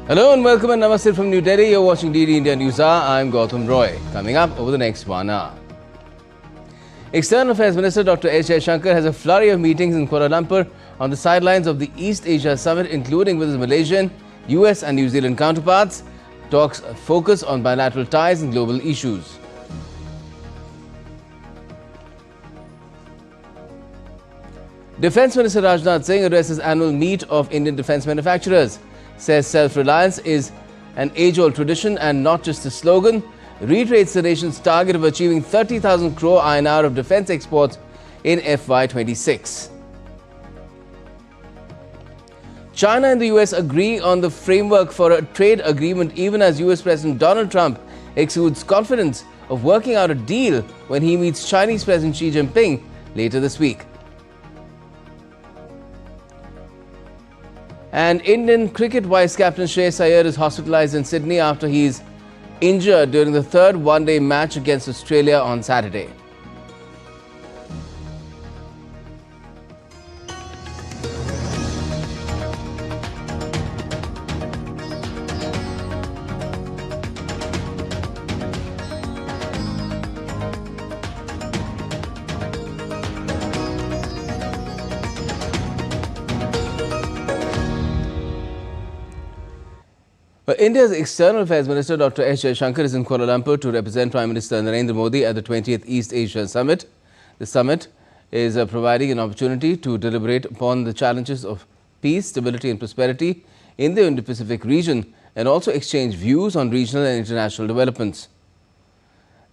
Hello and welcome and namaste from New Delhi. You're watching DD India Newshour. I'm Gautam Roy. Coming up over the next 1 hour. External Affairs Minister Dr. S. Jaishankar has a flurry of meetings in Kuala Lumpur on the sidelines of the East Asia Summit, including with his Malaysian, US and New Zealand counterparts. Talks focus on bilateral ties and global issues. Defence Minister Rajnath Singh addresses annual meet of Indian defence manufacturers. Says self-reliance is an age-old tradition and not just a slogan. Reiterates the nation's target of achieving 30,000 crore INR of defence exports in FY26. China and the US agree on the framework for a trade agreement even as US President Donald Trump exudes confidence of working out a deal when he meets Chinese President Xi Jinping later this week. And Indian cricket vice captain Shreyas Iyer is hospitalized in Sydney after he is injured during the third one-day match against Australia on Saturday. India's External Affairs Minister Dr. S. Jaishankar is in Kuala Lumpur to represent Prime Minister Narendra Modi at the 20th East Asia Summit. The summit is providing an opportunity to deliberate upon the challenges of peace, stability and prosperity in the Indo-Pacific region and also exchange views on regional and international developments.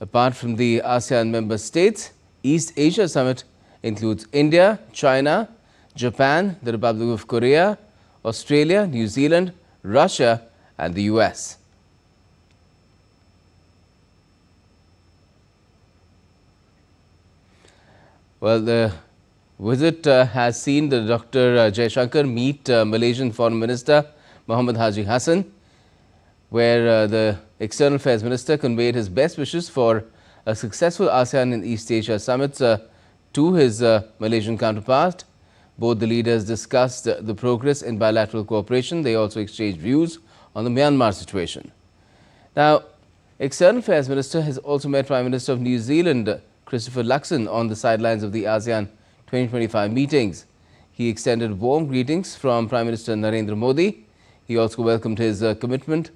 Apart from the ASEAN member states, East Asia Summit includes India, China, Japan, the Republic of Korea, Australia, New Zealand, Russia and the US. Well, the visit has seen the Dr. Jaishankar meet Malaysian Foreign Minister Muhammad Haji Hassan, where the External Affairs Minister conveyed his best wishes for a successful ASEAN and East Asia summits to his Malaysian counterpart. Both the leaders discussed the progress in bilateral cooperation. They also exchanged views on the Myanmar situation. Now, External Affairs Minister has also met Prime Minister of New Zealand, Christopher Luxon, on the sidelines of the ASEAN 2025 meetings. He extended warm greetings from Prime Minister Narendra Modi. He also welcomed his commitment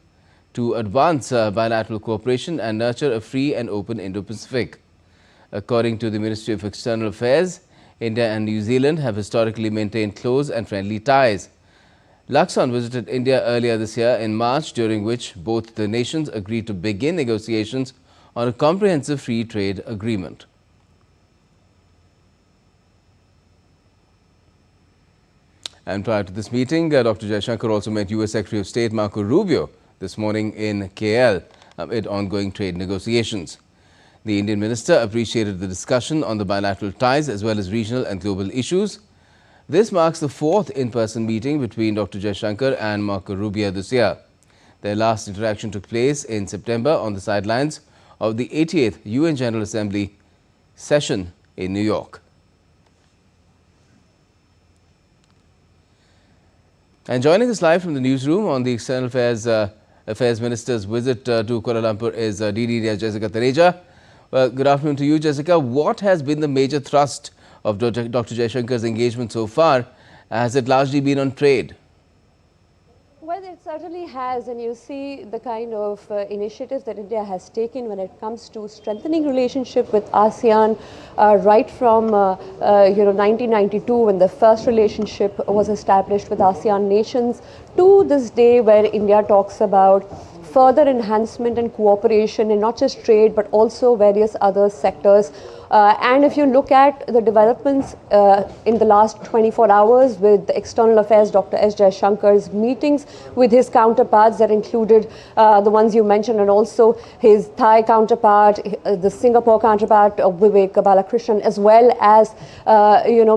to advance bilateral cooperation and nurture a free and open Indo-Pacific. According to the Ministry of External Affairs, India and New Zealand have historically maintained close and friendly ties. Luxon visited India earlier this year in March, during which both the nations agreed to begin negotiations on a comprehensive free trade agreement. And prior to this meeting, Dr. Jaishankar also met US Secretary of State Marco Rubio this morning in KL amid ongoing trade negotiations. The Indian minister appreciated the discussion on the bilateral ties as well as regional and global issues. This marks the fourth in-person meeting between Dr. Jaishankar and Marco Rubio this year. Their last interaction took place in September on the sidelines of the 88th UN General Assembly session in New York. And joining us live from the newsroom on the External Affairs Minister's visit to Kuala Lumpur is DD India's Jessica Taneja. Well, good afternoon to you, Jessica. What has been the major thrust of Dr. Jaishankar's engagement so far? Has it largely been on trade? Well, it certainly has, and you see the kind of initiatives that India has taken when it comes to strengthening relationship with ASEAN, right from 1992 when the first relationship was established with ASEAN nations, to this day where India talks about further enhancement and cooperation in not just trade but also various other sectors. And if you look at the developments in the last 24 hours with the External Affairs Dr. S. Jaishankar's meetings with his counterparts that included the ones you mentioned, and also his Thai counterpart, the Singapore counterpart Vivek Balakrishnan, as well as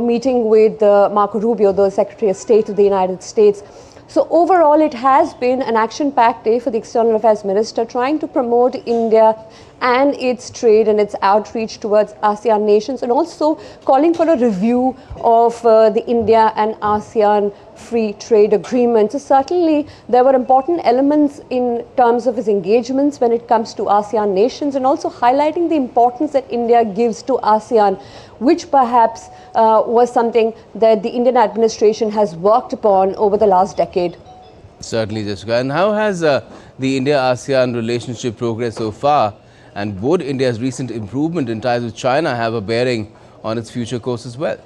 meeting with Marco Rubio, the Secretary of State of the United States. So overall, it has been an action-packed day for the External Affairs Minister, trying to promote India and its trade and its outreach towards ASEAN nations, and also calling for a review of the India and ASEAN free trade agreement. So certainly there were important elements in terms of his engagements when it comes to ASEAN nations, and also highlighting the importance that India gives to ASEAN, which perhaps was something that the Indian administration has worked upon over the last decade. Certainly, Jaishankar. And how has the India-ASEAN relationship progressed so far? And would India's recent improvement in ties with China have a bearing on its future course as well?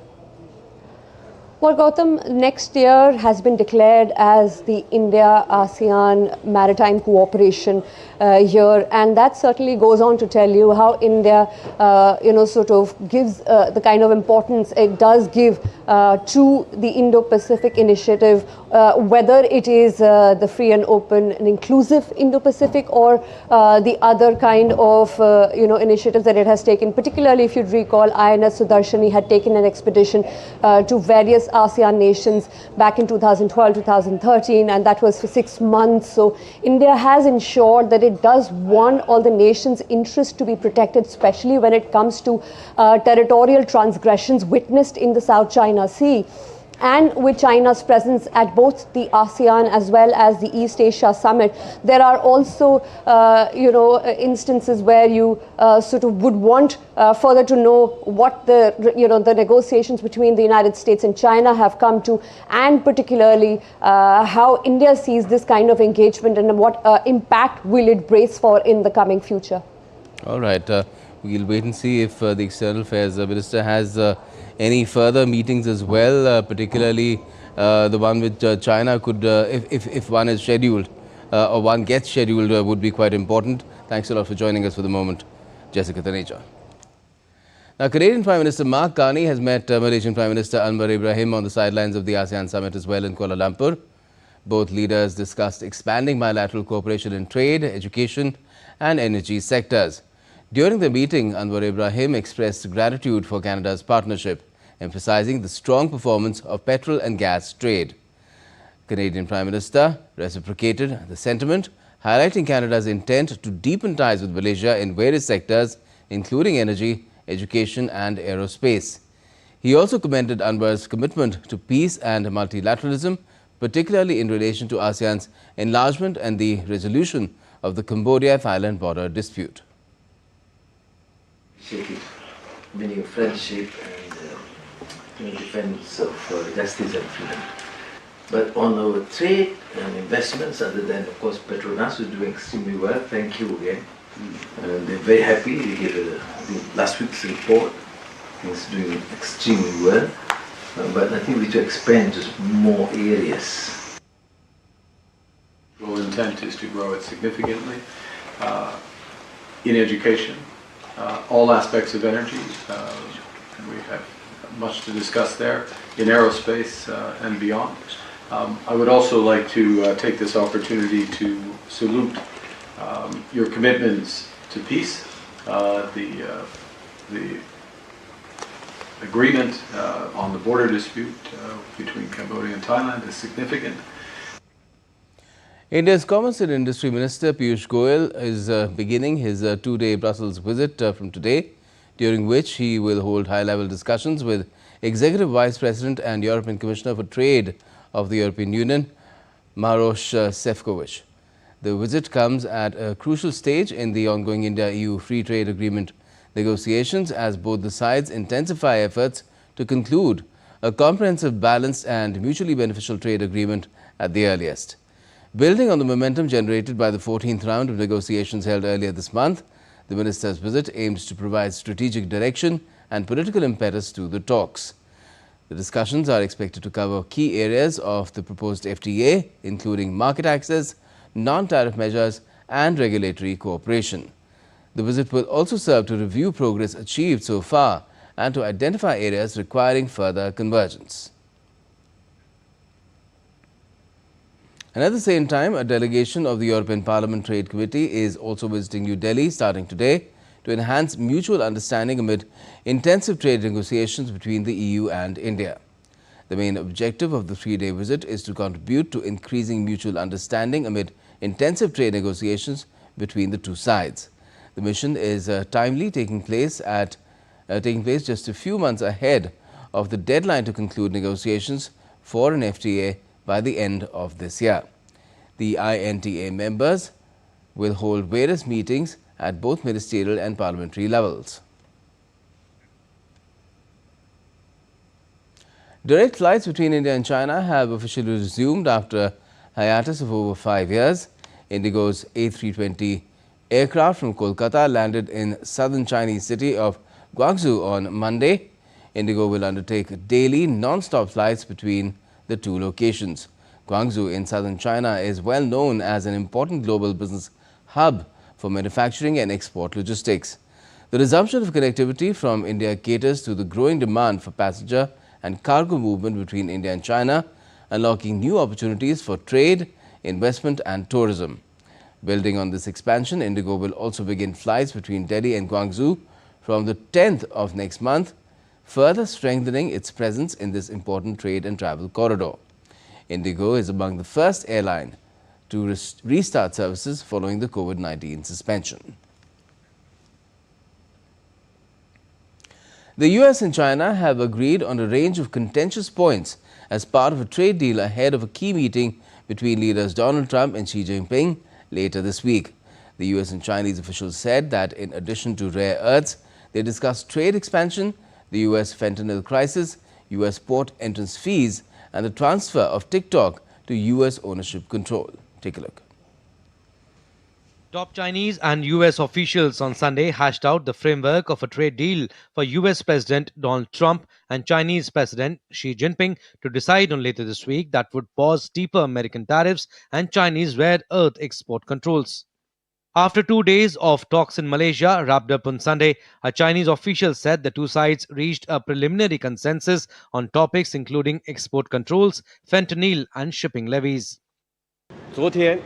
Well, Gautam, next year has been declared as the India-ASEAN Maritime Cooperation year, and that certainly goes on to tell you how India, sort of gives the kind of importance it does give to the Indo-Pacific initiative, whether it is the free and open and inclusive Indo-Pacific, or the other kind of initiatives that it has taken. Particularly, if you'd recall, INS Sudarshani had taken an expedition to various ASEAN nations back in 2012, 2013, and that was for 6 months. So India has ensured that it does want all the nations' interests to be protected, especially when it comes to territorial transgressions witnessed in the South China Sea. And with China's presence at both the ASEAN as well as the East Asia Summit, there are also, instances where you sort of would want further to know what the negotiations between the United States and China have come to, and particularly how India sees this kind of engagement and what impact will it brace for in the coming future. All right. We'll wait and see if the External Affairs Minister has any further meetings as well, particularly the one with China could, if one is scheduled or one gets scheduled, would be quite important. Thanks a lot for joining us for the moment, Jessica Taneja. Now, Canadian Prime Minister Mark Carney has met Malaysian Prime Minister Anwar Ibrahim on the sidelines of the ASEAN Summit as well in Kuala Lumpur. Both leaders discussed expanding bilateral cooperation in trade, education and energy sectors. During the meeting, Anwar Ibrahim expressed gratitude for Canada's partnership, emphasizing the strong performance of petrol and gas trade. Canadian Prime Minister reciprocated the sentiment, highlighting Canada's intent to deepen ties with Malaysia in various sectors, including energy, education and aerospace. He also commended Anwar's commitment to peace and multilateralism, particularly in relation to ASEAN's enlargement and the resolution of the Cambodia-Thailand border dispute. Meaning of friendship and defense of justice and freedom. But on our trade and investments, other than of course Petronas is doing extremely well. Thank you again. They're very happy. We gave last week's report. It's doing extremely well. But I think we need to expand to more areas. Our intent is to grow it significantly in education. All aspects of energy, and we have much to discuss there, in aerospace and beyond. I would also like to take this opportunity to salute your commitments to peace. The agreement on the border dispute between Cambodia and Thailand is significant. India's Commerce and Industry Minister Piyush Goyal is beginning his two-day Brussels visit from today, during which he will hold high-level discussions with Executive Vice President and European Commissioner for Trade of the European Union, Maroš Šefčovič. The visit comes at a crucial stage in the ongoing India-EU Free Trade Agreement negotiations, as both the sides intensify efforts to conclude a comprehensive, balanced and mutually beneficial trade agreement at the earliest. Building on the momentum generated by the 14th round of negotiations held earlier this month, the minister's visit aims to provide strategic direction and political impetus to the talks. The discussions are expected to cover key areas of the proposed FTA, including market access, non-tariff measures and regulatory cooperation. The visit will also serve to review progress achieved so far and to identify areas requiring further convergence. And at the same time, a delegation of the European Parliament Trade Committee is also visiting New Delhi starting today to enhance mutual understanding amid intensive trade negotiations between the EU and India. The main objective of the three-day visit is to contribute to increasing mutual understanding amid intensive trade negotiations between the two sides. The mission is timely, taking place just a few months ahead of the deadline to conclude negotiations for an FTA by the end of this year. The INTA members will hold various meetings at both ministerial and parliamentary levels. Direct flights between India and China have officially resumed after a hiatus of over 5 years. Indigo's A320 aircraft from Kolkata landed in southern Chinese city of Guangzhou on Monday. Indigo will undertake daily non-stop flights between the two locations. Guangzhou in southern China is well known as an important global business hub for manufacturing and export logistics. The resumption of connectivity from India caters to the growing demand for passenger and cargo movement between India and China, unlocking new opportunities for trade, investment and tourism. Building on this expansion, Indigo will also begin flights between Delhi and Guangzhou from the 10th of next month, further strengthening its presence in this important trade and travel corridor. Indigo is among the first airline to restart services following the COVID-19 suspension. The US and China have agreed on a range of contentious points as part of a trade deal ahead of a key meeting between leaders Donald Trump and Xi Jinping later this week. The US and Chinese officials said that in addition to rare earths, they discussed trade expansion, the US fentanyl crisis, US port entrance fees, and the transfer of TikTok to US ownership control. Take a look. Top Chinese and US officials on Sunday hashed out the framework of a trade deal for US President Donald Trump and Chinese President Xi Jinping to decide on later this week that would pause steeper American tariffs and Chinese rare earth export controls. After 2 days of talks in Malaysia wrapped up on Sunday, a Chinese official said the two sides reached a preliminary consensus on topics including export controls, fentanyl and shipping levies. The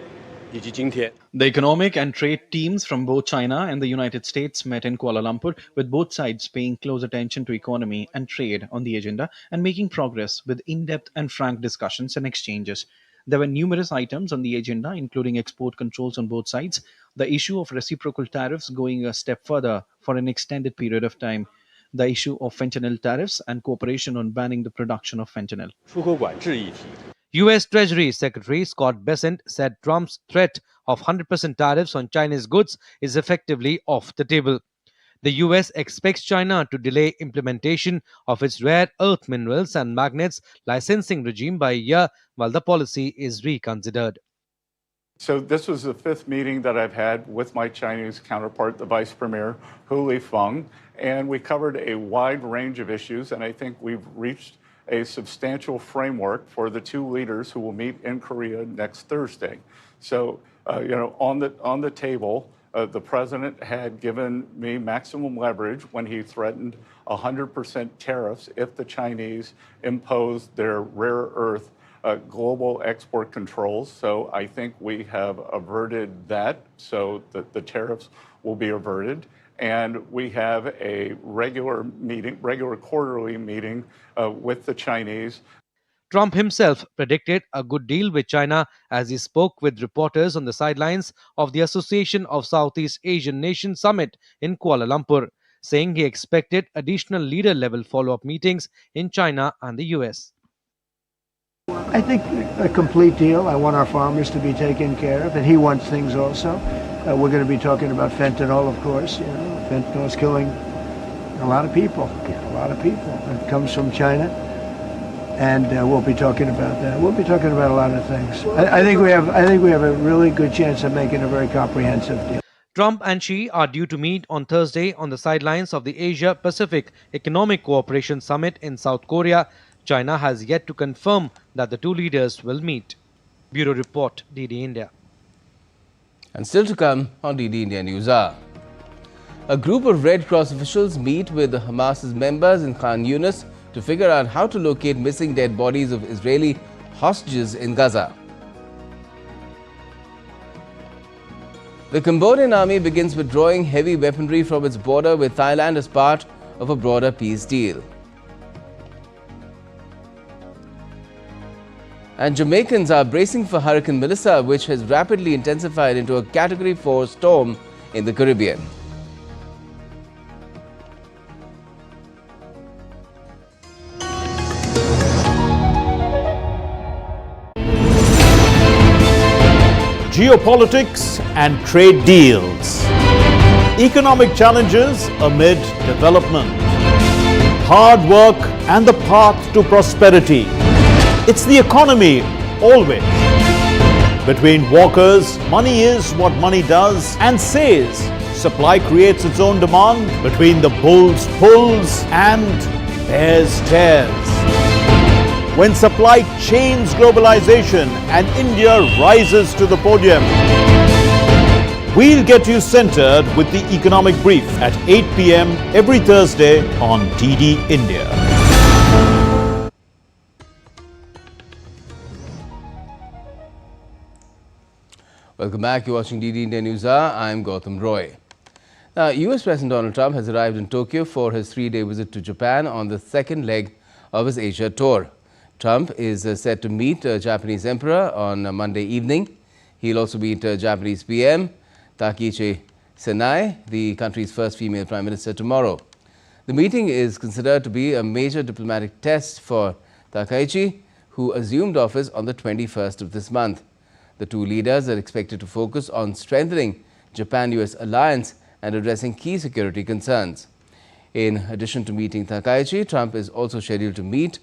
economic and trade teams from both China and the United States met in Kuala Lumpur, with both sides paying close attention to economy and trade on the agenda and making progress with in-depth and frank discussions and exchanges. There were numerous items on the agenda, including export controls on both sides, the issue of reciprocal tariffs going a step further for an extended period of time, the issue of fentanyl tariffs, and cooperation on banning the production of fentanyl. US Treasury Secretary Scott Bessent said Trump's threat of 100% tariffs on Chinese goods is effectively off the table. The US expects China to delay implementation of its rare earth minerals and magnets licensing regime by a year while the policy is reconsidered. So this was the fifth meeting that I've had with my Chinese counterpart, the Vice Premier, Hu Lifeng, and we covered a wide range of issues, and I think we've reached a substantial framework for the two leaders who will meet in Korea next Thursday. So, on the table, the president had given me maximum leverage when he threatened 100% tariffs if the Chinese imposed their rare earth global export controls. So I think we have averted that, so that the tariffs will be averted. And we have a regular quarterly meeting with the Chinese. Trump himself predicted a good deal with China as he spoke with reporters on the sidelines of the Association of Southeast Asian Nations Summit in Kuala Lumpur, saying he expected additional leader-level follow-up meetings in China and the US. I think a complete deal. I want our farmers to be taken care of, and he wants things also. We're going to be talking about fentanyl, of course. Fentanyl is killing a lot of people. It comes from China, and we'll be talking about that. We'll be talking about a lot of things. I think we have a really good chance of making a very comprehensive deal. Trump and Xi are due to meet on Thursday on the sidelines of the Asia-Pacific Economic Cooperation Summit in South Korea. China has yet to confirm that the two leaders will meet. Bureau Report, DD India. And still to come on DD India Newshour. A group of Red Cross officials meet with Hamas's members in Khan Yunis to figure out how to locate missing dead bodies of Israeli hostages in Gaza. The Cambodian army begins withdrawing heavy weaponry from its border with Thailand as part of a broader peace deal. And Jamaicans are bracing for Hurricane Melissa, which has rapidly intensified into a Category 4 storm in the Caribbean. geopolitics and trade deals. Economic challenges amid development. Hard work and the path to prosperity. It's the economy always. Between walkers, money is what money does and says. Supply creates its own demand. Between the bulls pulls and bears tears. When supply chains globalization and India rises to the podium. We'll get you centered with the economic brief at 8 p.m. every Thursday on DD India. Welcome back. You're watching DD India Newshour. I'm Gautam Roy. Now, US President Donald Trump has arrived in Tokyo for his 3-day visit to Japan on the second leg of his Asia tour. Trump is set to meet Japanese Emperor on Monday evening. He'll also meet Japanese PM Takichi Senai, the country's first female Prime Minister, tomorrow. The meeting is considered to be a major diplomatic test for Takaichi, who assumed office on the 21st of this month. The two leaders are expected to focus on strengthening Japan-US alliance and addressing key security concerns. In addition to meeting Takaichi, Trump is also scheduled to meet,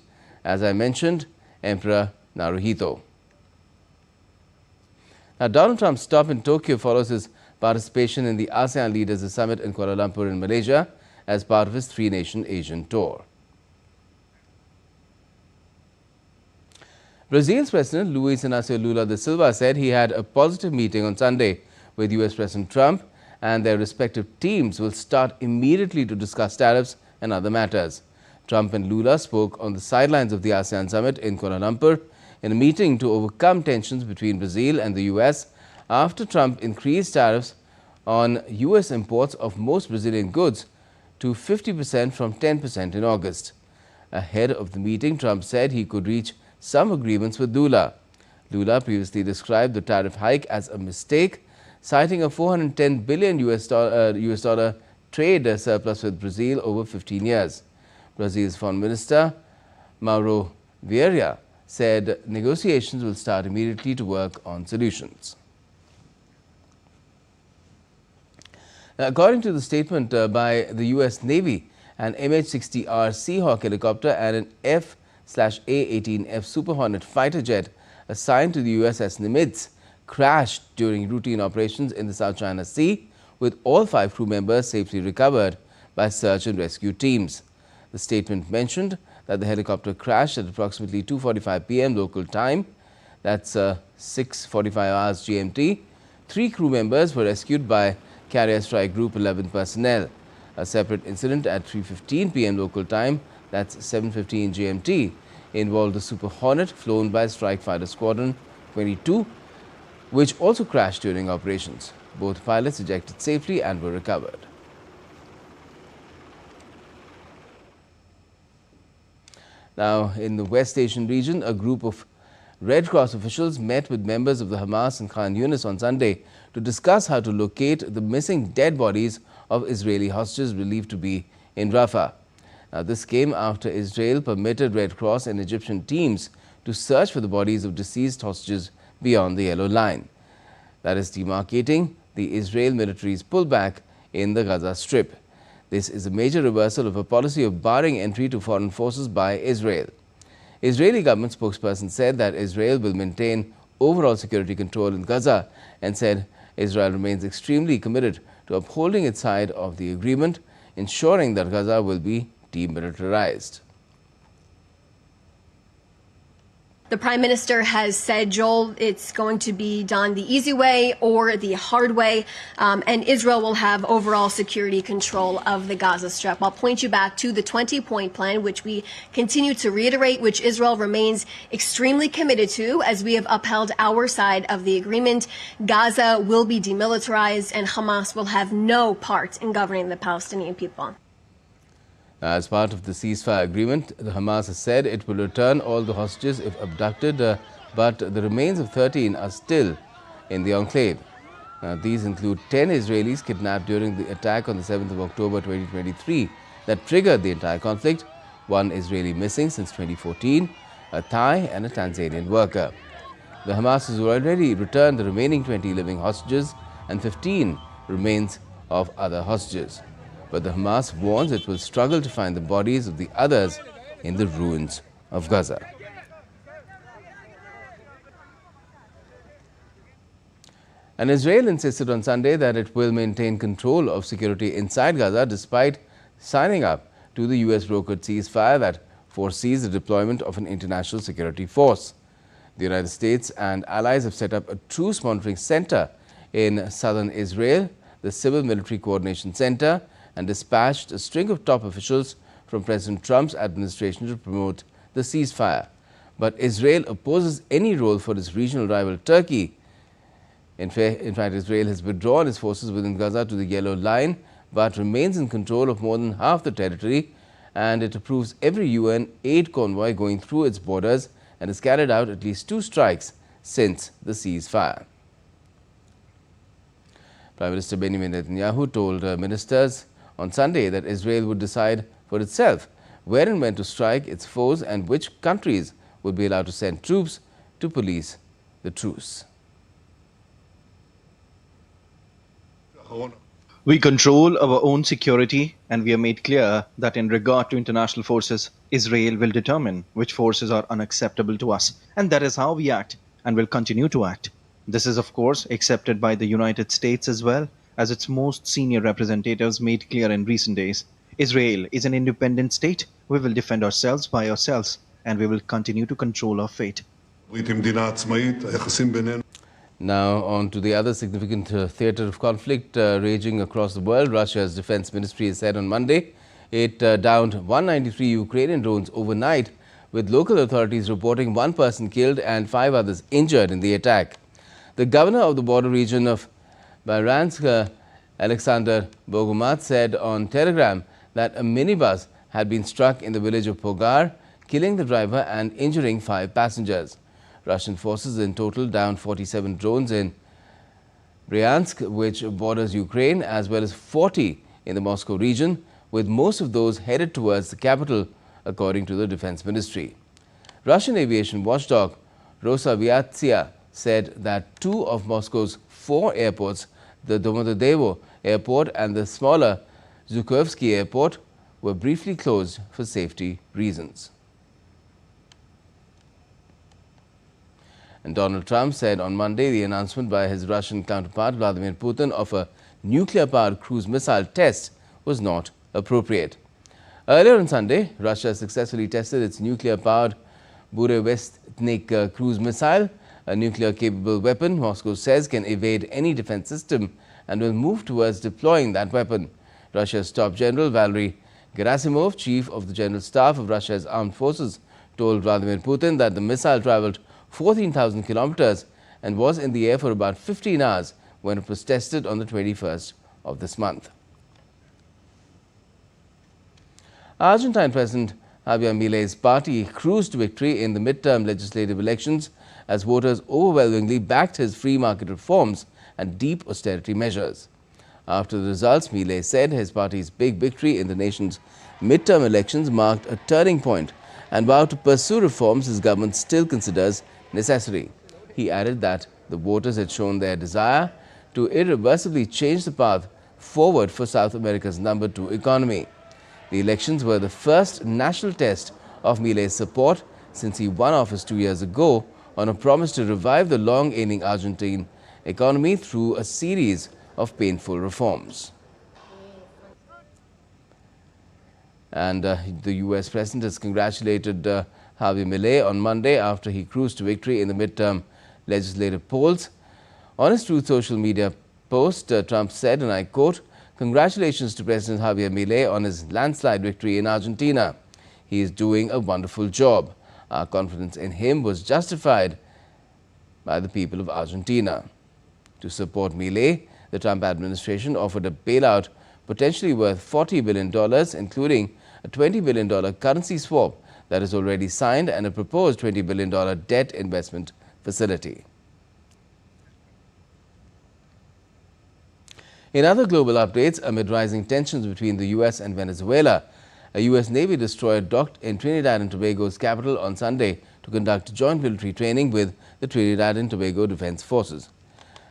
as I mentioned, Emperor Naruhito. Now, Donald Trump's stop in Tokyo follows his participation in the ASEAN Leaders Summit in Kuala Lumpur in Malaysia as part of his 3-nation Asian tour. Brazil's President Luiz Inácio Lula da Silva said he had a positive meeting on Sunday with US President Trump, and their respective teams will start immediately to discuss tariffs and other matters. Trump and Lula spoke on the sidelines of the ASEAN Summit in Kuala Lumpur in a meeting to overcome tensions between Brazil and the US after Trump increased tariffs on US imports of most Brazilian goods to 50% from 10% in August. Ahead of the meeting, Trump said he could reach some agreements with Lula. Lula previously described the tariff hike as a mistake, citing a $410 billion US dollar trade surplus with Brazil over 15 years. Brazil's Foreign Minister Mauro Vieira said negotiations will start immediately to work on solutions. According to the statement by the US Navy, an MH-60R Seahawk helicopter and an F/A-18F Super Hornet fighter jet assigned to the USS Nimitz crashed during routine operations in the South China Sea, with all 5 crew members safely recovered by search and rescue teams. The statement mentioned that the helicopter crashed at approximately 2:45 p.m. local time, that's 6:45 hours GMT. 3 crew members were rescued by Carrier Strike Group 11 personnel. A separate incident at 3:15 p.m. local time, that's 7:15 GMT, involved the Super Hornet flown by Strike Fighter Squadron 22, which also crashed during operations. Both pilots ejected safely and were recovered. Now, in the West Asian region, a group of Red Cross officials met with members of the Hamas and Khan Yunis on Sunday to discuss how to locate the missing dead bodies of Israeli hostages believed to be in Rafah. Now, this came after Israel permitted Red Cross and Egyptian teams to search for the bodies of deceased hostages beyond the yellow line. That is demarcating the Israel military's pullback in the Gaza Strip. This is a major reversal of a policy of barring entry to foreign forces by Israel. Israeli government spokesperson said that Israel will maintain overall security control in Gaza and said Israel remains extremely committed to upholding its side of the agreement, ensuring that Gaza will be demilitarized. The Prime Minister has said, Joel, it's going to be done the easy way or the hard way, and Israel will have overall security control of the Gaza Strip. I'll point you back to the 20-point plan, which we continue to reiterate, which Israel remains extremely committed to as we have upheld our side of the agreement. Gaza will be demilitarized and Hamas will have no part in governing the Palestinian people. As part of the ceasefire agreement, the Hamas has said it will return all the hostages if abducted, but the remains of 13 are still in the enclave. These include 10 Israelis kidnapped during the attack on the 7th of October 2023 that triggered the entire conflict, 1 Israeli missing since 2014, a Thai and a Tanzanian worker. The Hamas has already returned the remaining 20 living hostages and 15 remains of other hostages. But the Hamas warns it will struggle to find the bodies of the others in the ruins of Gaza. And Israel insisted on Sunday that it will maintain control of security inside Gaza despite signing up to the US-brokered ceasefire that foresees the deployment of an international security force. The United States and allies have set up a truce monitoring center in southern Israel, the Civil Military Coordination Center, and dispatched a string of top officials from President Trump's administration to promote the ceasefire. But Israel opposes any role for its regional rival Turkey. In fact, Israel has withdrawn its forces within Gaza to the Yellow Line, but remains in control of more than half the territory, and it approves every UN aid convoy going through its borders and has carried out at least 2 strikes since the ceasefire. Prime Minister Benjamin Netanyahu told ministers on Sunday that Israel would decide for itself where and when to strike its foes and which countries would be allowed to send troops to police the truce. We control our own security, and we have made clear that in regard to international forces, Israel will determine which forces are unacceptable to us. And that is how we act and will continue to act. This is, of course, accepted by the United States as well, as its most senior representatives made clear in recent days. Israel is an independent state. We will defend ourselves by ourselves, and we will continue to control our fate. Now on to the other significant theatre of conflict raging across the world. Russia's defense ministry has said on Monday it downed 193 Ukrainian drones overnight, with local authorities reporting 1 person killed and 5 others injured in the attack. The governor of the border region of Bryansk, Alexander Bogomat, said on Telegram that a minibus had been struck in the village of Pogar, killing the driver and injuring 5 passengers. Russian forces in total downed 47 drones in Bryansk, which borders Ukraine, as well as 40 in the Moscow region, with most of those headed towards the capital, according to the defense ministry. Russian aviation watchdog Rosaviatsia said that 2 of Moscow's 4 airports, the Domodedovo airport and the smaller Zhukovsky airport, were briefly closed for safety reasons. And Donald Trump said on Monday the announcement by his Russian counterpart Vladimir Putin of a nuclear-powered cruise missile test was not appropriate. Earlier on Sunday, Russia successfully tested its nuclear-powered Burevestnik cruise missile, a nuclear-capable weapon Moscow says can evade any defense system and will move towards deploying that weapon. Russia's top general Valery Gerasimov, chief of the General Staff of Russia's armed forces, told Vladimir Putin that the missile traveled 14,000 kilometers and was in the air for about 15 hours when it was tested on the 21st of this month. Argentine President Javier Milei's party cruised to victory in the midterm legislative elections as voters overwhelmingly backed his free market reforms and deep austerity measures. After the results, Milei said his party's big victory in the nation's midterm elections marked a turning point and vowed to pursue reforms his government still considers necessary. He added that the voters had shown their desire to irreversibly change the path forward for South America's number 2 economy. The elections were the first national test of Milei's support since he won office 2 years ago on a promise to revive the long-ailing Argentine economy through a series of painful reforms. And the US President has congratulated Javier Milei on Monday after he cruised to victory in the midterm legislative polls. On his Truth social media post, Trump said, and I quote, "Congratulations to President Javier Milei on his landslide victory in Argentina. He is doing a wonderful job. Our confidence in him was justified by the people of Argentina." To support Milei, the Trump administration offered a bailout potentially worth $40 billion, including a $20 billion currency swap that is already signed and a proposed $20 billion debt investment facility. In other global updates, amid rising tensions between the US and Venezuela, a US Navy destroyer docked in Trinidad and Tobago's capital on Sunday to conduct joint military training with the Trinidad and Tobago Defence Forces.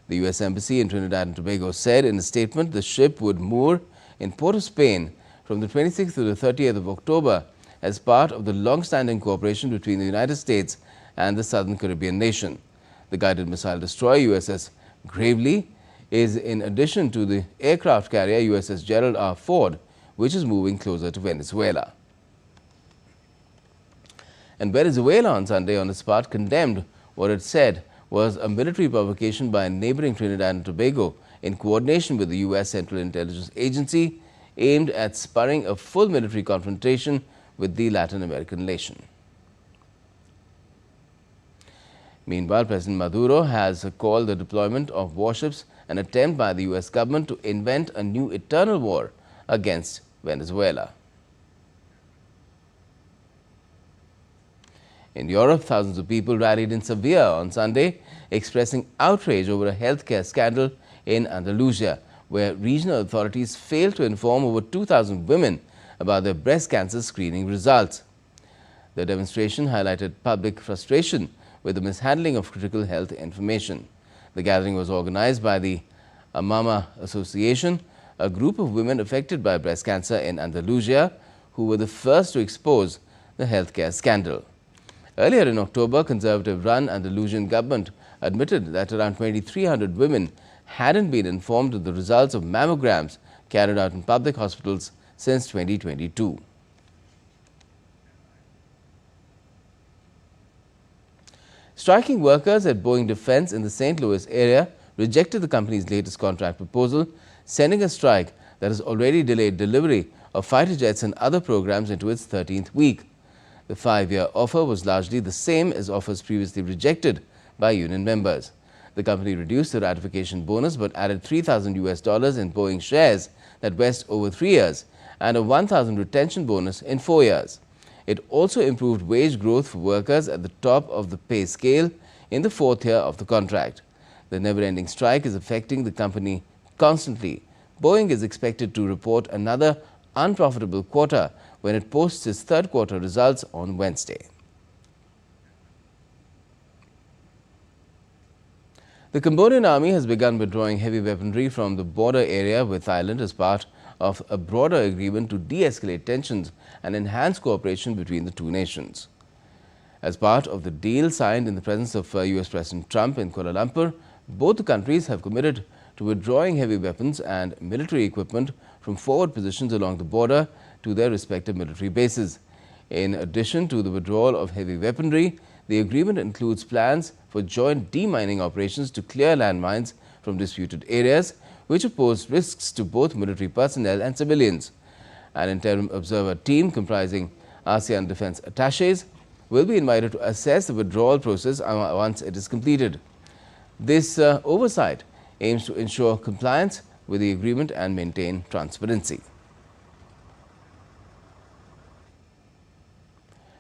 The US Embassy in Trinidad and Tobago said in a statement the ship would moor in Port of Spain from the 26th to the 30th of October as part of the long-standing cooperation between the United States and the Southern Caribbean nation. The guided missile destroyer USS Gravely is in addition to the aircraft carrier USS Gerald R. Ford, which is moving closer to Venezuela. And Venezuela on Sunday on its part condemned what it said was a military provocation by neighboring Trinidad and Tobago in coordination with the US Central Intelligence Agency aimed at spurring a full military confrontation with the Latin American nation. Meanwhile, President Maduro has called the deployment of warships an attempt by the US government to invent a new eternal war against Venezuela. In Europe, thousands of people rallied in Sevilla on Sunday, expressing outrage over a healthcare scandal in Andalusia, where regional authorities failed to inform over 2,000 women about their breast cancer screening results. The demonstration highlighted public frustration with the mishandling of critical health information. The gathering was organized by the Amama Association, a group of women affected by breast cancer in Andalusia, who were the first to expose the healthcare scandal. Earlier in October, Conservative-run Andalusian government admitted that around 2,300 women hadn't been informed of the results of mammograms carried out in public hospitals since 2022. Striking workers at Boeing Defense in the St. Louis area rejected the company's latest contract proposal, sending a strike that has already delayed delivery of fighter jets and other programs into its 13th week. The 5-year offer was largely the same as offers previously rejected by union members. The company reduced the ratification bonus but added $3,000 in Boeing shares that vest over 3 years and a $1,000 retention bonus in 4 years. It also improved wage growth for workers at the top of the pay scale in the 4th year of the contract. The never-ending strike is affecting the company constantly. Boeing is expected to report another unprofitable quarter when it posts its third quarter results on Wednesday. The Cambodian army has begun withdrawing heavy weaponry from the border area with Thailand as part of a broader agreement to de-escalate tensions and enhance cooperation between the two nations. As part of the deal signed in the presence of US President Trump in Kuala Lumpur, both the countries have committed to withdrawing heavy weapons and military equipment from forward positions along the border to their respective military bases. In addition to the withdrawal of heavy weaponry, the agreement includes plans for joint demining operations to clear landmines from disputed areas, which pose risks to both military personnel and civilians. An interim observer team comprising ASEAN defense attaches will be invited to assess the withdrawal process once it is completed. This oversight aims to ensure compliance with the agreement and maintain transparency.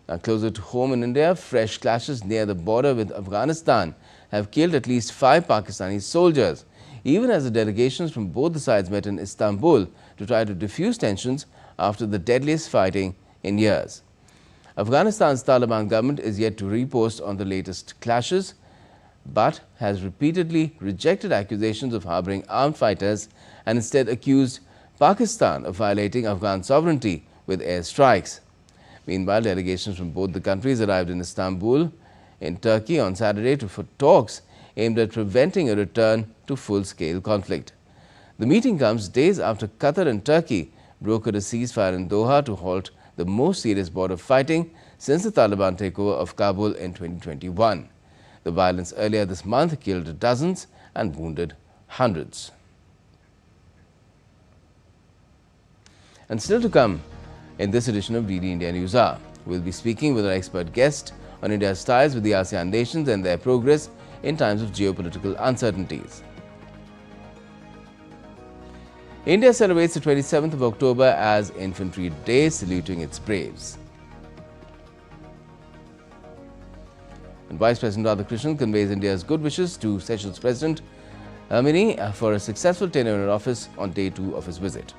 Now, closer to home in India, fresh clashes near the border with Afghanistan have killed at least 5 Pakistani soldiers, even as the delegations from both the sides met in Istanbul to try to diffuse tensions after the deadliest fighting in years. Afghanistan's Taliban government is yet to repost on the latest clashes, but has repeatedly rejected accusations of harboring armed fighters and instead accused Pakistan of violating Afghan sovereignty with airstrikes. Meanwhile, delegations from both the countries arrived in Istanbul in Turkey on Saturday for talks aimed at preventing a return to full-scale conflict. The meeting comes days after Qatar and Turkey brokered a ceasefire in Doha to halt the most serious border fighting since the Taliban takeover of Kabul in 2021. The violence earlier this month killed dozens and wounded hundreds. And still to come in this edition of DD India Newshour, we'll be speaking with our expert guest on India's ties with the ASEAN nations and their progress in times of geopolitical uncertainties. India celebrates the 27th of October as Infantry Day, saluting its braves. And Vice President Radhakrishnan conveys India's good wishes to Seychelles President Hermini for a successful tenure in office on day 2 of his visit.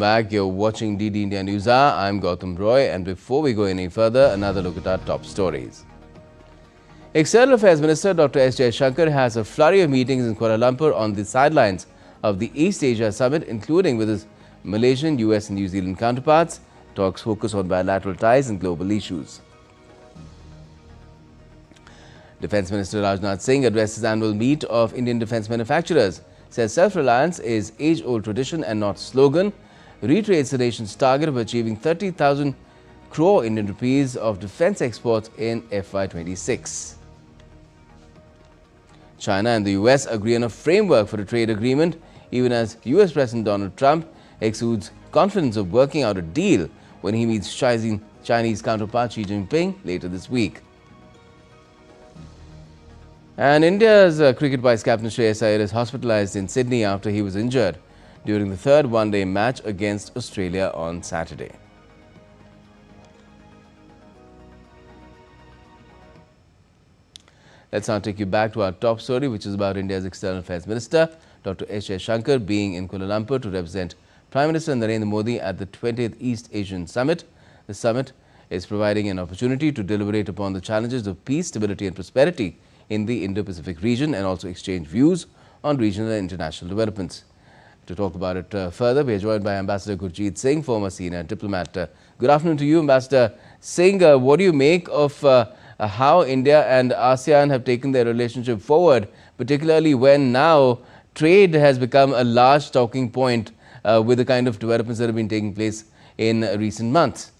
back. You're watching DD India Newshour. I'm Gautam Roy, and before we go any further, another look at our top stories. External Affairs Minister Dr. S. Jaishankar has a flurry of meetings in Kuala Lumpur on the sidelines of the East Asia Summit, including with his Malaysian, US and New Zealand counterparts. Talks focus on bilateral ties and global issues. Defence Minister Rajnath Singh addressed his annual meet of Indian defence manufacturers. Says self-reliance is age-old tradition and not slogan. Reiterates the nation's target of achieving 30,000 crore Indian rupees of defence exports in FY26. China and the US agree on a framework for a trade agreement, even as US President Donald Trump exudes confidence of working out a deal when he meets Chinese counterpart Xi Jinping later this week. And India's cricket vice-captain Shreyas Iyer is hospitalized in Sydney after he was injured during the third one-day match against Australia on Saturday. Let's now take you back to our top story, which is about India's External Affairs Minister, Dr. S. Jaishankar, being in Kuala Lumpur to represent Prime Minister Narendra Modi at the 20th East Asian Summit. The summit is providing an opportunity to deliberate upon the challenges of peace, stability and prosperity in the Indo-Pacific region and also exchange views on regional and international developments. To talk about it further, we are joined by Ambassador Gurjeet Singh, former senior diplomat. Good afternoon to you, Ambassador Singh. What do you make of how India and ASEAN have taken their relationship forward, particularly when now trade has become a large talking point with the kind of developments that have been taking place in recent months?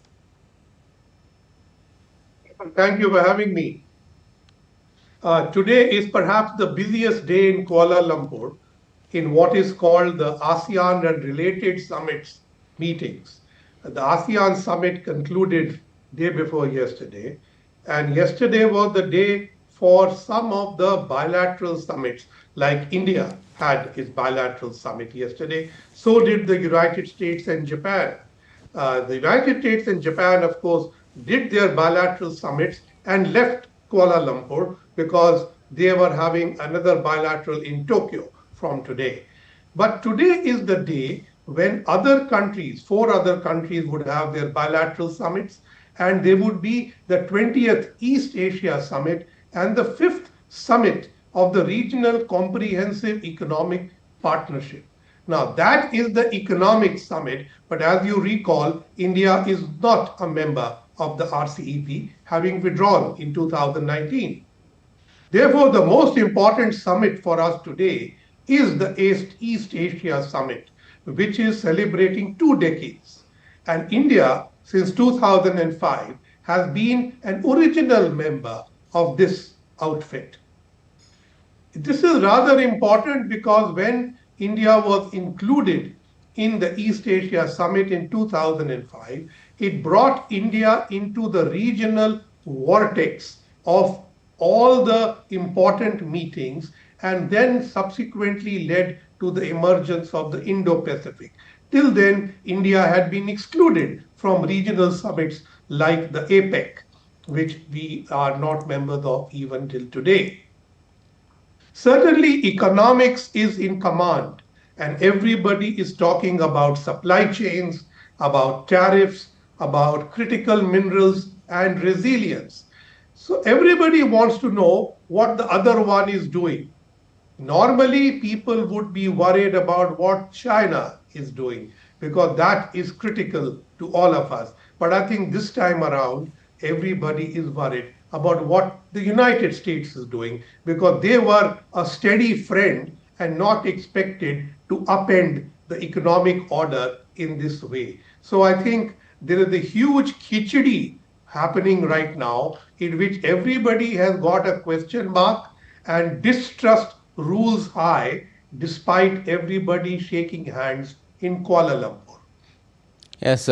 Thank you for having me. Today is perhaps the busiest day in Kuala Lumpur in what is called the ASEAN and related summits meetings. The ASEAN summit concluded day before yesterday, and yesterday was the day for some of the bilateral summits, like India had its bilateral summit yesterday. So did the United States and Japan. The United States and Japan, of course, did their bilateral summits and left Kuala Lumpur because they were having another bilateral in Tokyo from today. But today is the day when other countries, 4 other countries, would have their bilateral summits, and they would be the 20th East Asia Summit and the 5th summit of the Regional Comprehensive Economic Partnership. Now, that is the economic summit, but as you recall, India is not a member of the RCEP, having withdrawn in 2019. Therefore, the most important summit for us today is the East Asia Summit, which is celebrating 2 decades. And India, since 2005, has been an original member of this outfit. This is rather important because when India was included in the East Asia Summit in 2005, it brought India into the regional vortex of all the important meetings and then subsequently led to the emergence of the Indo-Pacific. Till then, India had been excluded from regional summits like the APEC, which we are not members of even till today. Certainly, economics is in command, and everybody is talking about supply chains, about tariffs, about critical minerals and resilience. So everybody wants to know what the other one is doing. Normally, people would be worried about what China is doing because that is critical to all of us. But I think this time around, everybody is worried about what the United States is doing because they were a steady friend and not expected to upend the economic order in this way. So I think there is a huge khichdi happening right now in which everybody has got a question mark and distrust rules high despite everybody shaking hands in Kuala Lumpur. Yes,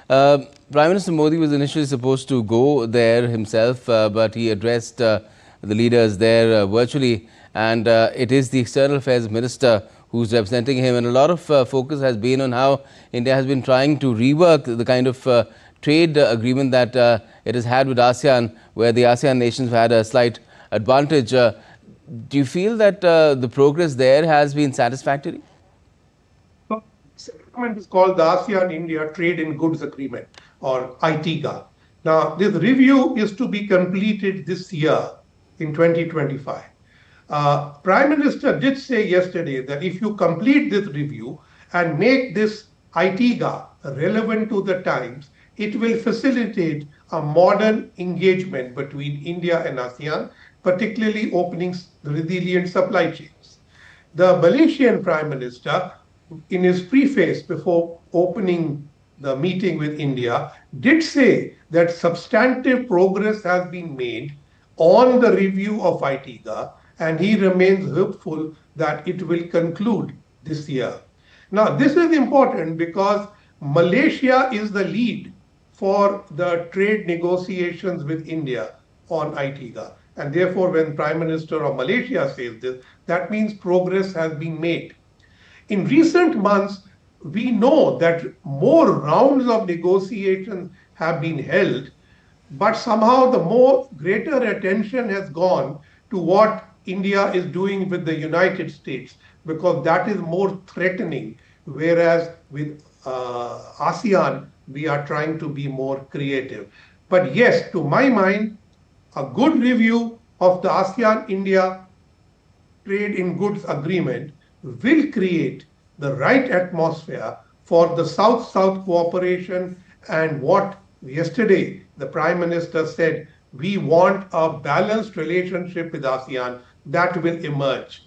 Prime Minister Modi was initially supposed to go there himself, but he addressed the leaders there virtually, and it is the External Affairs Minister who's representing him, and a lot of focus has been on how India has been trying to rework the kind of trade agreement that it has had with ASEAN, where the ASEAN nations have had a slight advantage. Do you feel that the progress there has been satisfactory? document is called the ASEAN-India Trade in Goods Agreement, or ITGA. Now, this review is to be completed this year in 2025. Prime Minister did say yesterday that if you complete this review and make this ITGA relevant to the times, it will facilitate a modern engagement between India and ASEAN, particularly opening resilient supply chains. The Malaysian Prime Minister, in his preface before opening the meeting with India, did say that substantive progress has been made on the review of ITGA, and he remains hopeful that it will conclude this year. Now, this is important because Malaysia is the lead for the trade negotiations with India on ITGA. And therefore, when Prime Minister of Malaysia says this, that means progress has been made. In recent months, we know that more rounds of negotiations have been held, but somehow the more greater attention has gone to what India is doing with the United States, because that is more threatening, whereas with ASEAN, we are trying to be more creative. But yes, to my mind, a good review of the ASEAN-India Trade in Goods Agreement will create the right atmosphere for the South-South cooperation, and what yesterday the Prime Minister said, we want a balanced relationship with ASEAN, that will emerge.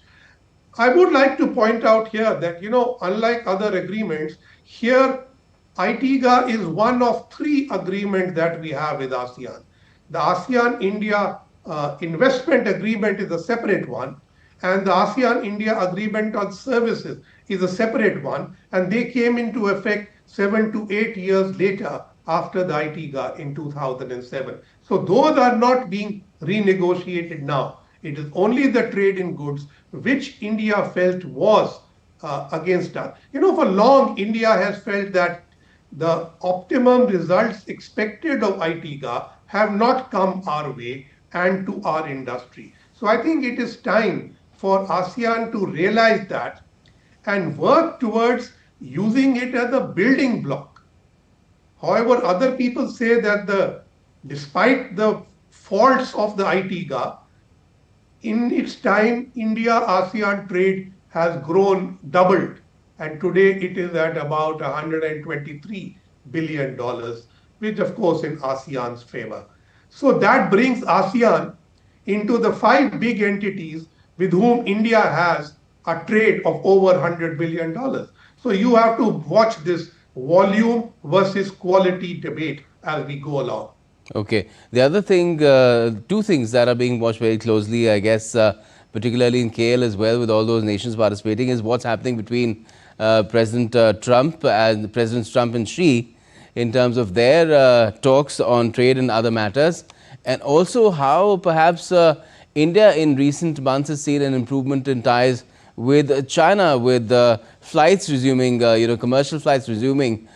I would like to point out here that, unlike other agreements, here ITGA is one of 3 agreements that we have with ASEAN. The ASEAN-India Investment Agreement is a separate one, and the ASEAN-India Agreement on Services is a separate one, and they came into effect 7 to 8 years later after the ITGA in 2007. So those are not being renegotiated now. It is only the trade in goods which India felt was against us. For long, India has felt that the optimum results expected of ITGA have not come our way and to our industry. So I think it is time for ASEAN to realize that and work towards using it as a building block. However, other people say that despite the faults of the ITGA, in its time, India-ASEAN trade has grown, doubled, and today it is at about $123 billion, which of course in ASEAN's favor. So that brings ASEAN into the 5 big entities with whom India has a trade of over $100 billion. So you have to watch this volume versus quality debate as we go along. Okay. The other thing, 2 things that are being watched very closely, I guess, particularly in KL as well, with all those nations participating, is what's happening between President Trump and Presidents Trump and Xi in terms of their talks on trade and other matters, and also how perhaps India in recent months has seen an improvement in ties with China, with flights resuming, commercial flights resuming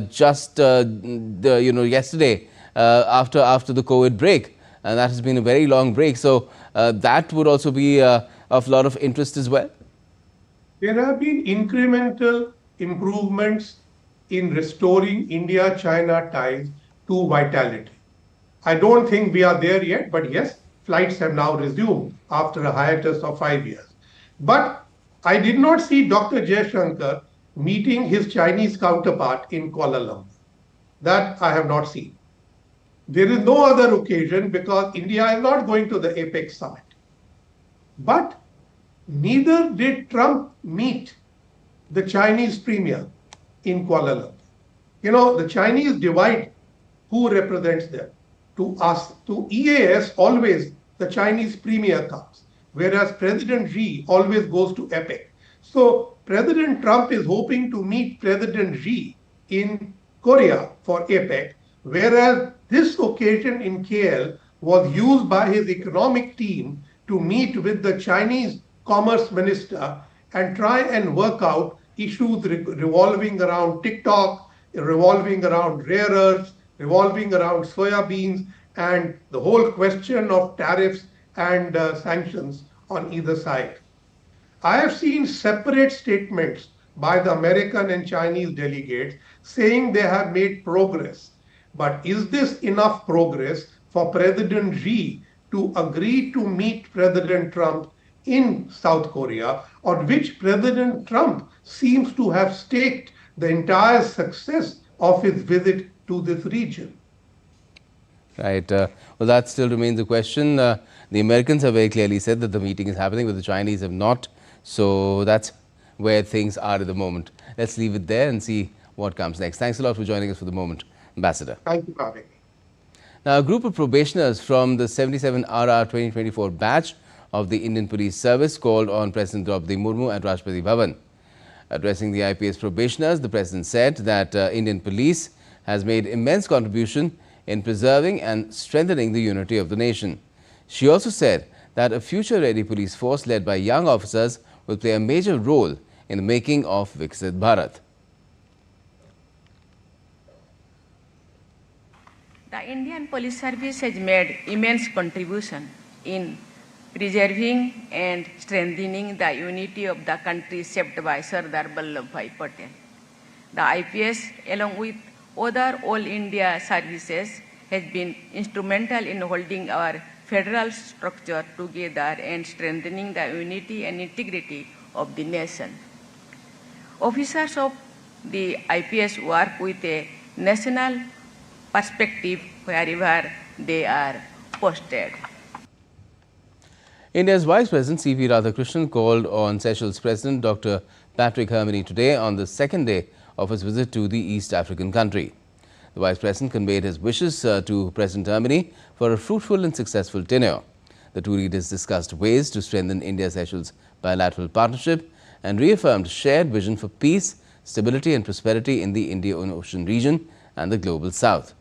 just yesterday after the COVID break, and that has been a very long break. So that would also be of a lot of interest as well. There have been incremental improvements in restoring India-China ties to vitality. I don't think we are there yet, but yes, flights have now resumed after a hiatus of 5 years. But I did not see Dr. Jaishankar meeting his Chinese counterpart in Kuala Lumpur. That I have not seen. There is no other occasion because India is not going to the APEC summit. But neither did Trump meet the Chinese premier in Kuala Lumpur. The Chinese divide who represents them. To EAS, always the Chinese premier comes, whereas President Xi always goes to APEC. So President Trump is hoping to meet President Xi in Korea for APEC, whereas this occasion in KL was used by his economic team to meet with the Chinese Commerce Minister and try and work out issues revolving around TikTok, revolving around rare earths, revolving around soybeans, and the whole question of tariffs and sanctions on either side. I have seen separate statements by the American and Chinese delegates, saying they have made progress. But is this enough progress for President Xi to agree to meet President Trump in South Korea, on which President Trump seems to have staked the entire success of his visit to this region? Right. Well, that still remains a question. The Americans have very clearly said that the meeting is happening, but the Chinese have not. So that's where things are at the moment. Let's leave it there and see what comes next. Thanks a lot for joining us for the moment, Ambassador. Thank you for having me. Now, a group of probationers from the 77 RR 2024 batch of the Indian Police Service called on President Draupadi Murmu at Rashtrapati Bhavan. Addressing the IPS probationers, the President said that Indian Police has made immense contribution in preserving and strengthening the unity of the nation. She also said that a future-ready police force led by young officers will play a major role in the making of Viksit Bharat. The Indian Police Service has made immense contribution in preserving and strengthening the unity of the country shaped by Sardar Vallabhbhai Patel. The IPS, along with other All India services, has been instrumental in holding our federal structure together and strengthening the unity and integrity of the nation. Officers of the IPS work with a national perspective wherever they are posted. India's Vice President C.P. Radhakrishnan called on Seychelles President Dr. Patrick Herminy today on the second day of his visit to the East African country. The Vice President conveyed his wishes to President Herminy for a fruitful and successful tenure. The two leaders discussed ways to strengthen India-Seychelles bilateral partnership and reaffirmed shared vision for peace, stability and prosperity in the Indian Ocean region and the global south.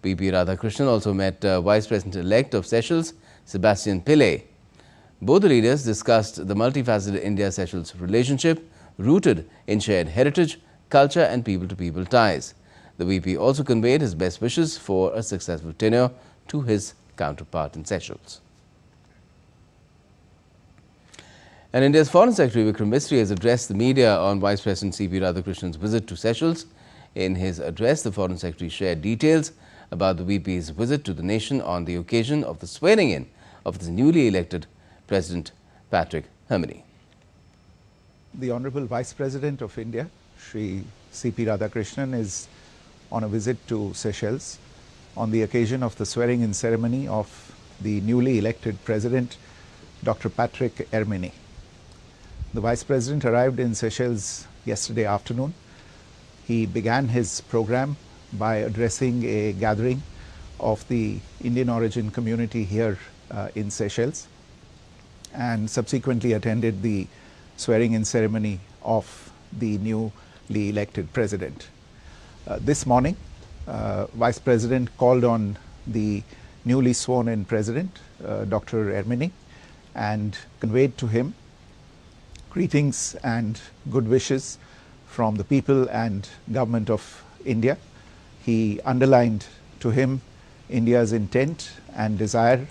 P.P. Radhakrishnan also met Vice President-elect of Seychelles, Sebastian Pillay. Both the leaders discussed the multifaceted India-Seychelles relationship rooted in shared heritage, culture and people-to-people ties. The VP also conveyed his best wishes for a successful tenure to his counterpart in Seychelles. And India's Foreign Secretary Vikram Misri has addressed the media on Vice President C.P. Radhakrishnan's visit to Seychelles. In his address, the Foreign Secretary shared details about the VP's visit to the nation on the occasion of the swearing-in of the newly elected President Patrick Herminy. The Honorable Vice President of India, Shri C.P. Radhakrishnan, is on a visit to Seychelles on the occasion of the swearing-in ceremony of the newly elected President, Dr. Patrick Herminy. The Vice President arrived in Seychelles yesterday afternoon. He began his program by addressing a gathering of the Indian origin community here in Seychelles, and subsequently attended the swearing-in ceremony of the newly elected president. This morning, Vice President called on the newly sworn-in President, Dr. Herminy, and conveyed to him greetings and good wishes from the people and government of India. He underlined to him India's intent and desire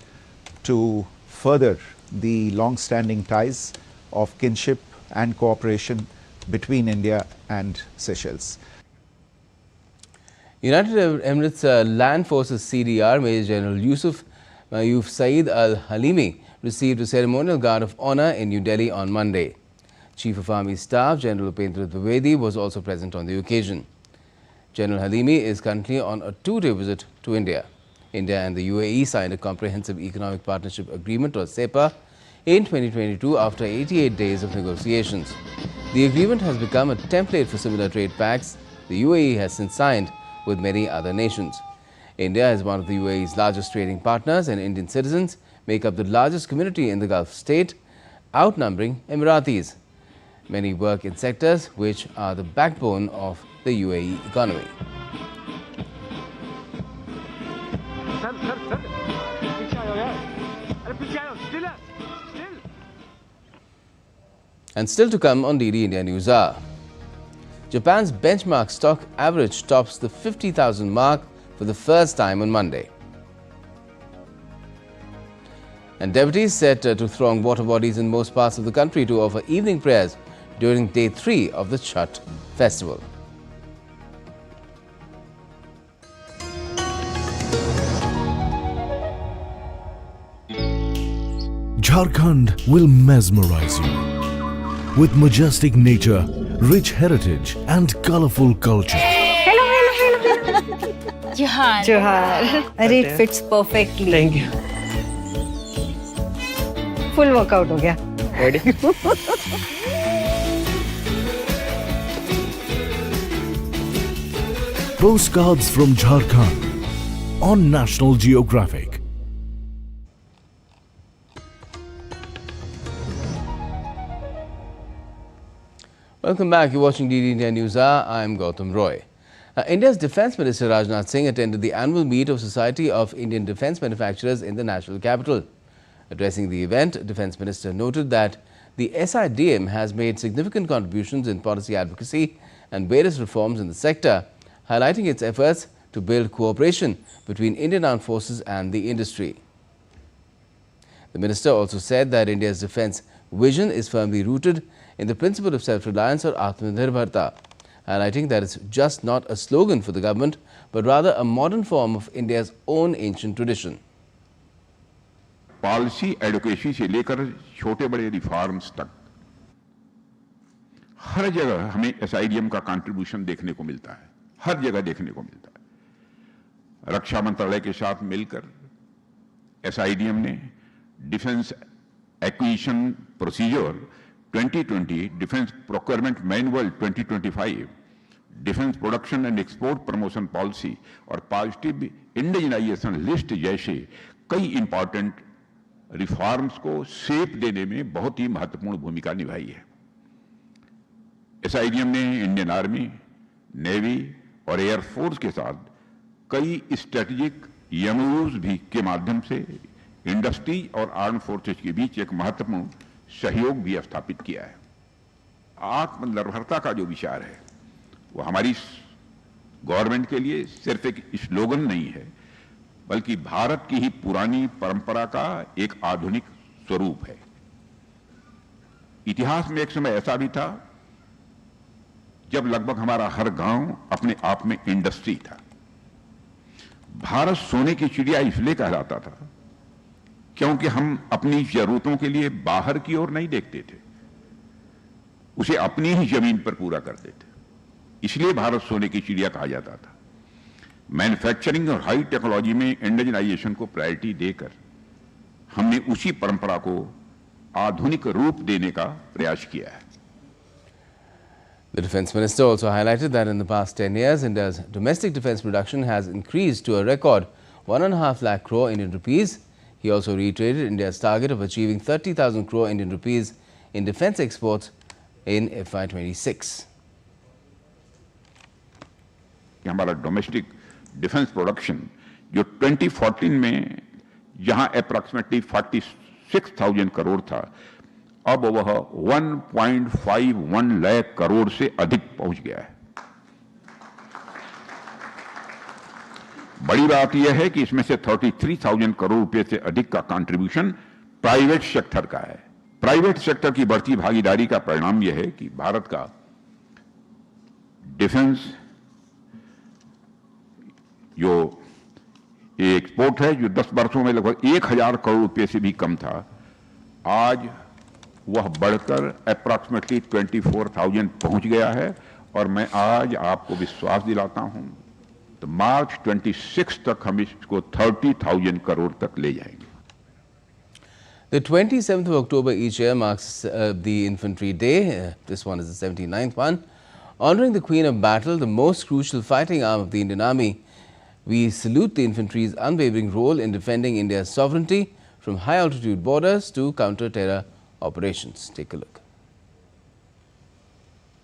to further the long-standing ties of kinship and cooperation between India and Seychelles. United Arab Emirates Land Forces CDR Major General Yusuf Mayoof Saeed Al Halimi received a ceremonial guard of honor in New Delhi on Monday. Chief of Army Staff General Upendra Dwivedi was also present on the occasion. General Halimi is currently on a two-day visit to India. India and the UAE signed a Comprehensive Economic Partnership Agreement, or CEPA, in 2022 after 88 days of negotiations. The agreement has become a template for similar trade pacts the UAE has since signed with many other nations. India is one of the UAE's largest trading partners, and Indian citizens make up the largest community in the Gulf state, outnumbering Emiratis. Many work in sectors which are the backbone of the UAE economy. And still to come on DD India Newshour. Japan's benchmark stock average tops the 50,000 mark for the first time on Monday. And devotees set to throng water bodies in most parts of the country to offer evening prayers during day 3 of the Chhath festival. Jharkhand will mesmerize you with majestic nature, rich heritage and colorful culture. Hello. Johar. It fits perfectly. Thank you. Full workout हो गया. Ready? Postcards from Jharkhand on National Geographic. Welcome back. You're watching DD India Newshour. I'm Gautam Roy. India's Defence Minister Rajnath Singh attended the annual meet of Society of Indian Defence Manufacturers in the national capital. Addressing the event, Defence Minister noted that the SIDM has made significant contributions in policy advocacy and various reforms in the sector, highlighting its efforts to build cooperation between Indian armed forces and the industry. The minister also said that India's defence vision is firmly rooted in the principle of self-reliance or Atmanirbharta, highlighting that it's just not a slogan for the government, but rather a modern form of India's own ancient tradition. Policy advocacy से लेकर छोटे बड़े reforms तक हर जगह हमें SIDM का contribution देखने को मिलता है, हर जगह देखने को मिलता है। रक्षा मंत्रालय के साथ मिलकर एसआईडीएम ने defence acquisition procedure 2020, defence procurement manual 2025, defence production and export promotion policy और पॉजिटिव इंडिजनाइजेशन लिस्ट जैसे कई इंपॉर्टेंट रिफॉर्म्स को शेप देने में बहुत ही महत्वपूर्ण भूमिका निभाई है। एसआईडीएम ने इंडियन आर्मी, नेवी और एयरफोर्स के साथ कई स्ट्रेटेजिक एमओयूज भी के माध्यम से इंडस्ट्री और आर्म फोर्सेज के बीच एक महत्वपूर्ण सहयोग भी स्थापित किया है। आत्मनिर्भरता का जो विचार है वो हमारी गवर्नमेंट के लिए सिर्फ एक स्लोगन नहीं है, बल्कि भारत की ही पुरानी परंपरा का एक आधुनिक स्वरूप है। इतिहास में एक समय ऐसा भी था जब लगभग हमारा हर गांव अपने आप में इंडस्ट्री था। भारत सोने की चिड़िया इसलिए कहलाता था क्योंकि हम अपनी जरूरतों के लिए बाहर की ओर नहीं देखते थे, उसे अपनी ही जमीन पर पूरा करते थे, इसलिए भारत सोने की चिड़िया कहा जाता था। मैन्युफैक्चरिंग और हाई टेक्नोलॉजी में इंडिजनाइजेशन को प्रायोरिटी देकर हमने उसी परंपरा को आधुनिक रूप देने का प्रयास किया है। The Defence Minister also highlighted that in the past 10 years, India's domestic defence production has increased to a record 1.5 lakh crore Indian rupees. He also reiterated India's target of achieving 30,000 crore Indian rupees in defence exports in FY26. हमारा domestic defence production जो 2014 में जहां approximately 46,000 crore था, अब वह 1.51 लाख करोड़ से अधिक पहुंच गया है। बड़ी बात यह है कि इसमें से 33,000 करोड़ रुपए से अधिक का कंट्रीब्यूशन प्राइवेट सेक्टर का है। प्राइवेट सेक्टर की बढ़ती भागीदारी का परिणाम यह है कि भारत का डिफेंस जो एक्सपोर्ट है, जो 10 वर्षों में लगभग 1,000 करोड़ रुपए से भी कम था, आज वह बढ़कर अप्रॉक्सीमेटली 24,000 पहुंच गया है। और मैं आज आपको विश्वास दिलाता हूं तो मार्च 26 तक हम इसको 30,000 करोड़ तक ले जाएंगे। The 27th of October each year marks the Infantry Day. This one is the 79th one. Honoring the Queen of Battle, the most crucial fighting arm of the Indian Army, we salute the infantry's unwavering role in defending India's sovereignty from high-altitude borders to counter-terror operations. Take a look.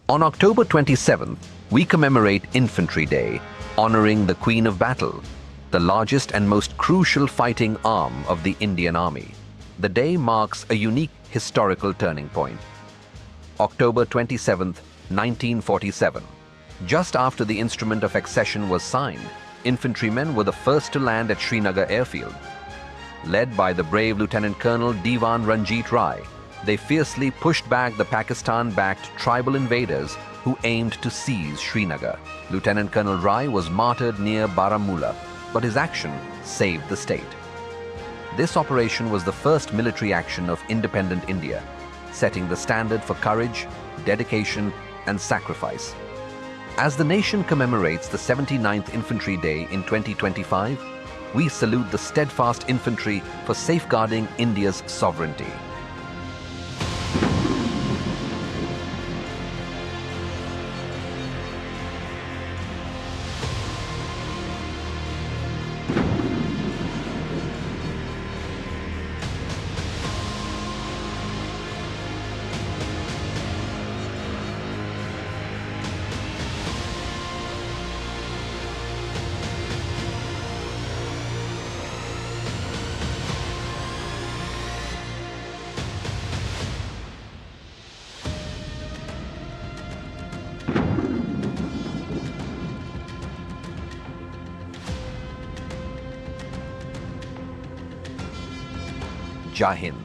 On October 27th, we commemorate Infantry Day, honoring the Queen of Battle, the largest and most crucial fighting arm of the Indian Army. The day marks a unique historical turning point. October 27th, 1947. Just after the instrument of accession was signed, infantrymen were the first to land at Srinagar airfield. led by the brave Lieutenant Colonel Diwan Ranjit Rai, they fiercely pushed back the Pakistan-backed tribal invaders who aimed to seize Srinagar. Lieutenant Colonel Rai was martyred near Baramulla, but his action saved the state. This operation was the first military action of independent India, setting the standard for courage, dedication, and sacrifice. As the nation commemorates the 79th Infantry Day in 2025, we salute the steadfast infantry for safeguarding India's sovereignty. Jai Hind.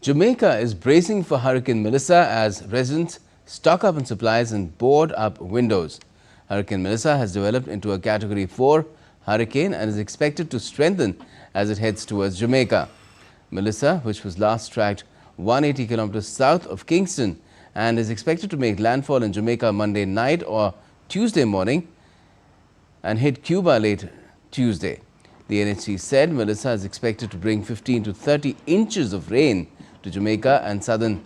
Jamaica is bracing for Hurricane Melissa as residents stock up on supplies and board up windows. Hurricane Melissa has developed into a Category 4 hurricane and is expected to strengthen as it heads towards Jamaica. Melissa, which was last tracked 180 kilometers south of Kingston and is expected to make landfall in Jamaica Monday night or Tuesday morning and hit Cuba late Tuesday. The NHC said Melissa is expected to bring 15 to 30 inches of rain to Jamaica and southern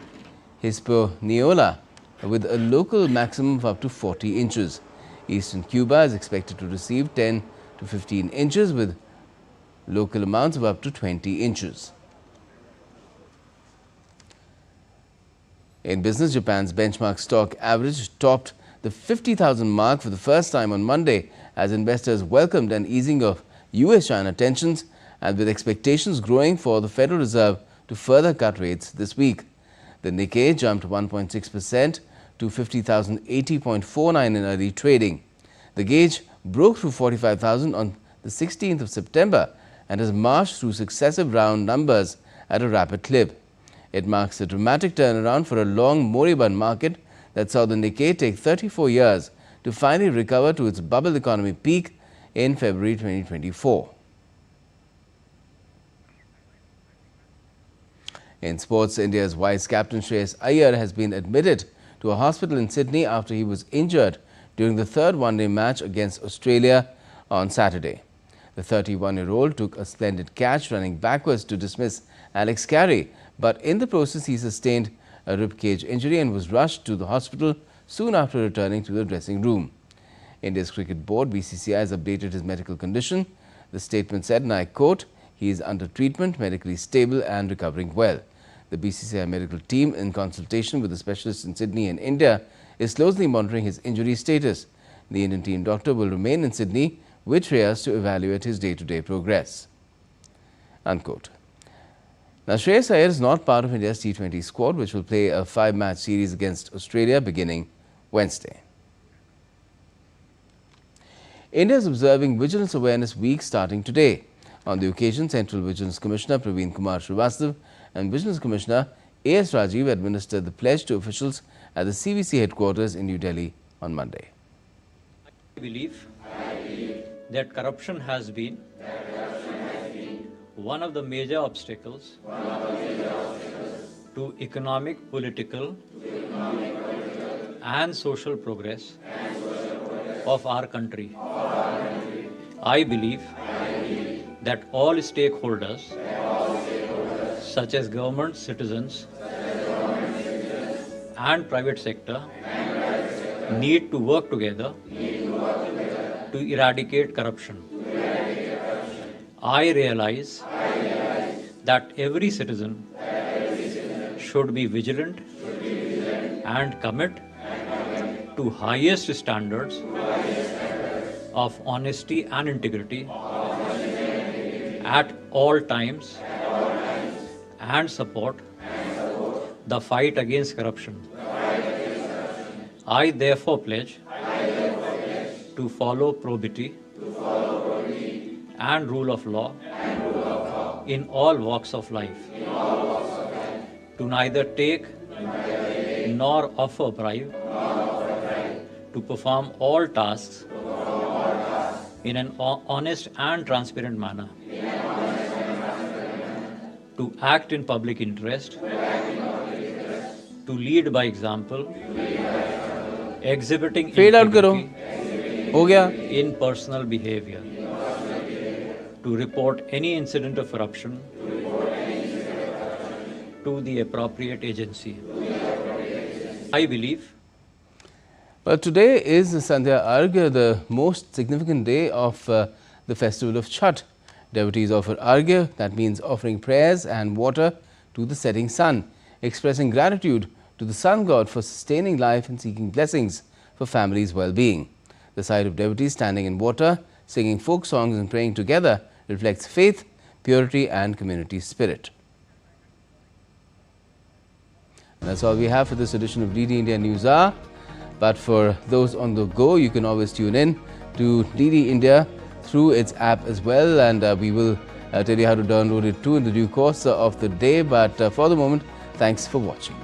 Hispaniola, with a local maximum of up to 40 inches. Eastern Cuba is expected to receive 10 to 15 inches with local amounts of up to 20 inches. In business, Japan's benchmark stock average topped the 50,000 mark for the first time on Monday as investors welcomed an easing of US-China tensions and with expectations growing for the Federal Reserve to further cut rates this week. The Nikkei jumped 1.6% to 50,080.49 in early trading. The gauge broke through 45,000 on the 16th of September and has marched through successive round numbers at a rapid clip. It marks a dramatic turnaround for a long moribund market that saw the Nikkei take 34 years to finally recover to its bubble economy peak in February 2024. In sports, India's vice captain Shreyas Iyer has been admitted to a hospital in Sydney after he was injured during the third one-day match against Australia on Saturday. The 31-year-old took a splendid catch running backwards to dismiss Alex Carey, but in the process he sustained a ribcage injury and was rushed to the hospital soon after returning to the dressing room. India's Cricket Board (BCCI) has updated his medical condition. The statement said, and I quote, "He is under treatment, medically stable and recovering well." The BCCI medical team, in consultation with the specialists in Sydney and India, is closely monitoring his injury status. The Indian team doctor will remain in Sydney with Shreyas to evaluate his day-to-day progress. Unquote. Now, Shreyas Iyer is not part of India's T20 squad, which will play a 5-match series against Australia beginning Wednesday. India is observing Vigilance Awareness Week starting today. On the occasion, Central Vigilance Commissioner Praveen Kumar Srivastava and Vigilance Commissioner A.S. Rajiv administered the pledge to officials at the CVC headquarters in New Delhi on Monday. I believe that corruption has been one of the major obstacles to economic, political and social progress of our country. I believe that all stakeholders, such as government, citizens, and private sector, need to work together to eradicate corruption. I realize that every citizen should be vigilant and commit to highest standards of honesty and integrity at all times and support the fight against corruption. I therefore pledge to follow probity and rule of law in all walks of life, to neither take nor offer bribe, to perform all tasks in an honest and transparent manner, to act in public interest, to lead by example, exhibiting Fade out karo. Ho gaya. in personal behavior, to report any incident of corruption to the appropriate agency. I believe. Well, today is Sandhya Arghya, the most significant day of the festival of Chhath. Devotees offer Arghya, that means offering prayers and water to the setting sun, expressing gratitude to the sun god for sustaining life and seeking blessings for families' well-being. The sight of devotees standing in water, singing folk songs and praying together reflects faith, purity and community spirit. And that's all we have for this edition of DD India News Hour. But for those on the go, you can always tune in to DD India through its app as well, and we will tell you how to download it too in the due course of the day. But for the moment, thanks for watching.